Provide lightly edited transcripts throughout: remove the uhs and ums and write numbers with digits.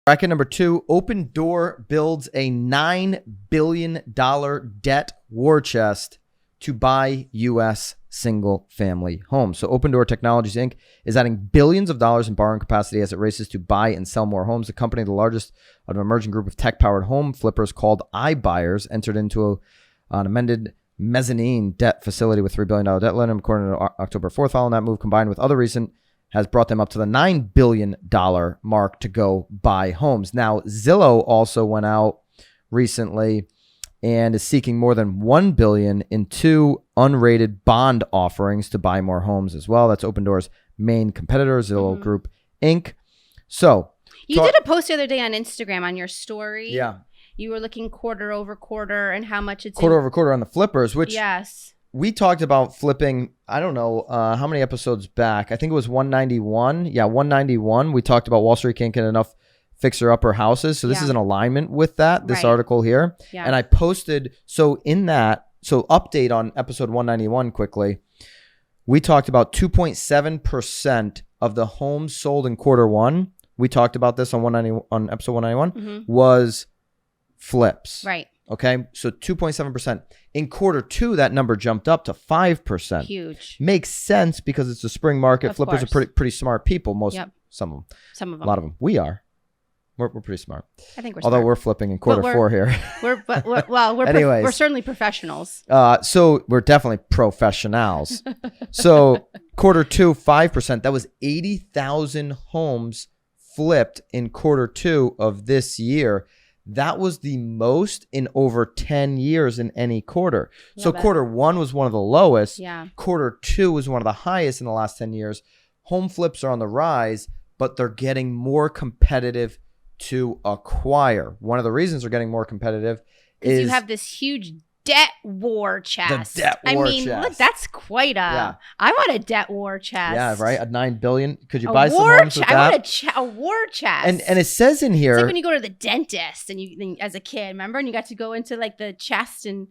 Bracket number 2, Opendoor builds a $9 billion debt war chest to buy U.S. single-family homes. So Opendoor Technologies, Inc. is adding billions of dollars in borrowing capacity as it races to buy and sell more homes. The company, the largest of an emerging group of tech-powered home flippers called iBuyers, entered into an amended mezzanine debt facility with $3 billion debt limit, according to October 4th. Following that move, combined with other recent, has brought them up to the $9 billion mark to go buy homes. Now, Zillow also went out recently and is seeking more than $1 billion in 2 unrated bond offerings to buy more homes as well. That's Opendoor's main competitor, Zillow Group, Inc. So you did a post the other day on Instagram on your story. Yeah. You were looking quarter over quarter and how much it's quarter over quarter on the flippers, which yes. We talked about flipping, I don't know how many episodes back. I think it was 191. Yeah, 191. We talked about Wall Street can't get enough fixer-upper houses. So this is an alignment with that, this article here. Yeah. And I posted, so update on episode 191 quickly. We talked about 2.7% of the homes sold in quarter one. We talked about this on episode 191 was flips. Right. Okay, so 2.7%. In quarter two, that number jumped up to 5%. Huge. Makes sense because it's a spring market. Of Flippers course. are pretty smart people. Some of them. Some of them. A lot of them. We are. We're pretty smart. I think we're Although smart. we're flipping in quarter four here. We're certainly professionals. So we're definitely professionals. So quarter two, 5%. That was 80,000 homes flipped in quarter two of this year. That was the most in over 10 years in any quarter. So quarter one was one of the lowest. Yeah. Quarter two was one of the highest in the last 10 years. Home flips are on the rise, but they're getting more competitive to acquire. One of the reasons they're getting more competitive is you have this huge debt war chest. The debt war chest. Look, that's quite a. I want a debt war chest. Yeah, right. A $9 billion. Could you buy some homes with that? I want a war chest. And it says in here, it's like when you go to the dentist and you as a kid, remember, and you got to go into like the chest and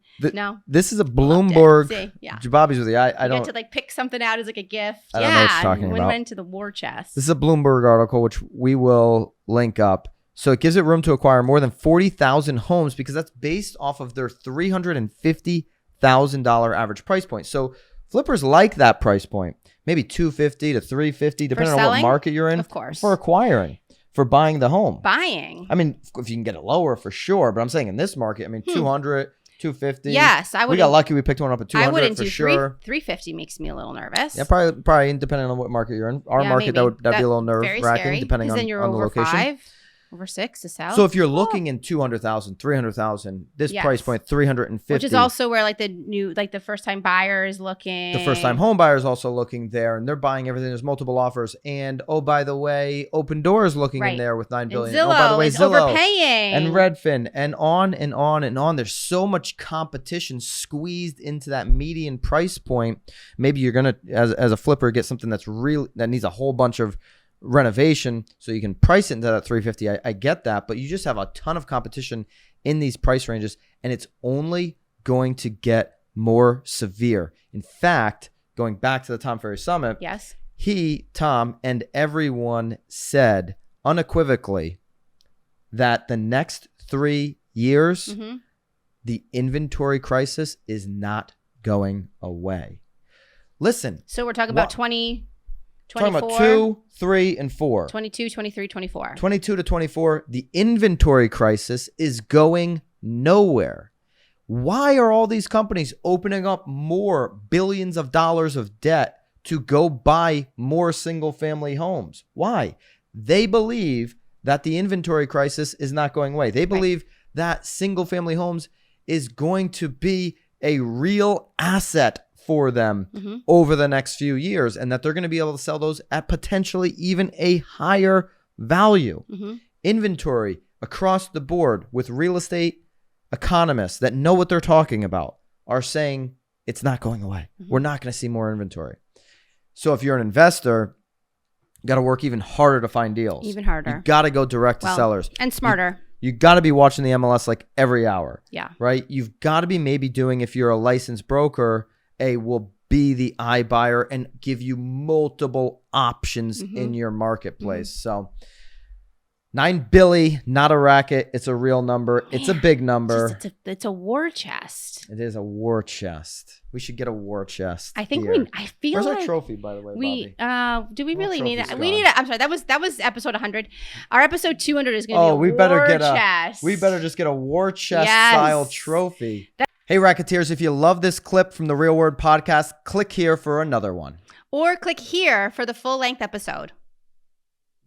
this is a Bloomberg. Yeah, Bobby's with you. I don't. You get to like pick something out as like a gift. I don't know what you're talking about. We went into the war chest. This is a Bloomberg article which we will link up. So it gives it room to acquire more than 40,000 homes because that's based off of their $350,000 average price point. So flippers like that price point, maybe $250,000 to $350,000, depending on what market you're in. Of course. For acquiring, for buying the home. Buying. I mean, if you can get it lower for sure, but I'm saying in this market, I mean, 200, 250. Yes, I would. We got lucky. We picked one up at 200 I wouldn't for do sure. 350 makes me a little nervous. Yeah, probably depending on what market you're in. Our market, that'd be a little nerve wracking depending on the location. Over 6 to sell. So if you're looking in 200,000, 300,000, this price point 350, which is also where like the first time buyer is looking. The first time home buyer is also looking there, and they're buying everything. There's multiple offers, and oh by the way, Opendoor is looking in there with $9 billion. And Zillow by the way, is Zillow overpaying, and Redfin, and on and on and on. There's so much competition squeezed into that median price point. Maybe you're gonna, as a flipper, get something that needs a whole bunch of renovation, so you can price it into that 350. I get that, but you just have a ton of competition in these price ranges, and it's only going to get more severe. In fact, going back to the Tom Ferry Summit, Tom, and everyone said unequivocally that the next 3 years, the inventory crisis is not going away. Listen. So we're talking about 24. Talking about 2, 3, and 4. 22, 23, 24. 22 to 24. The inventory crisis is going nowhere. Why are all these companies opening up more billions of dollars of debt to go buy more single-family homes? Why? They believe that the inventory crisis is not going away. They believe that single-family homes is going to be a real asset for them over the next few years, and that they're going to be able to sell those at potentially even a higher value. Inventory across the board with real estate economists that know what they're talking about are saying it's not going away. We're not going to see more inventory. So if you're an investor, you got to work even harder to find deals. Even harder. You got to go direct to sellers. And smarter. You got to be watching the MLS like every hour. Yeah. Right? You've got to be maybe doing, if you're a licensed broker, will be the iBuyer and give you multiple options in your marketplace. So $9 billion, not a racket. It's a real number. It's a big number. It's a war chest. It is a war chest. We should get a war chest. I think here. I feel Where's like our trophy, by the way, Bobby? Do we Well, really need it? trophy's We need gone. it. I'm sorry. That was episode 100. Our episode 200 is going to be a we better war get chest. We better just get a war chest style trophy. Hey, Racketeers, if you love this clip from the Real Word Podcast, click here for another one. Or click here for the full length episode.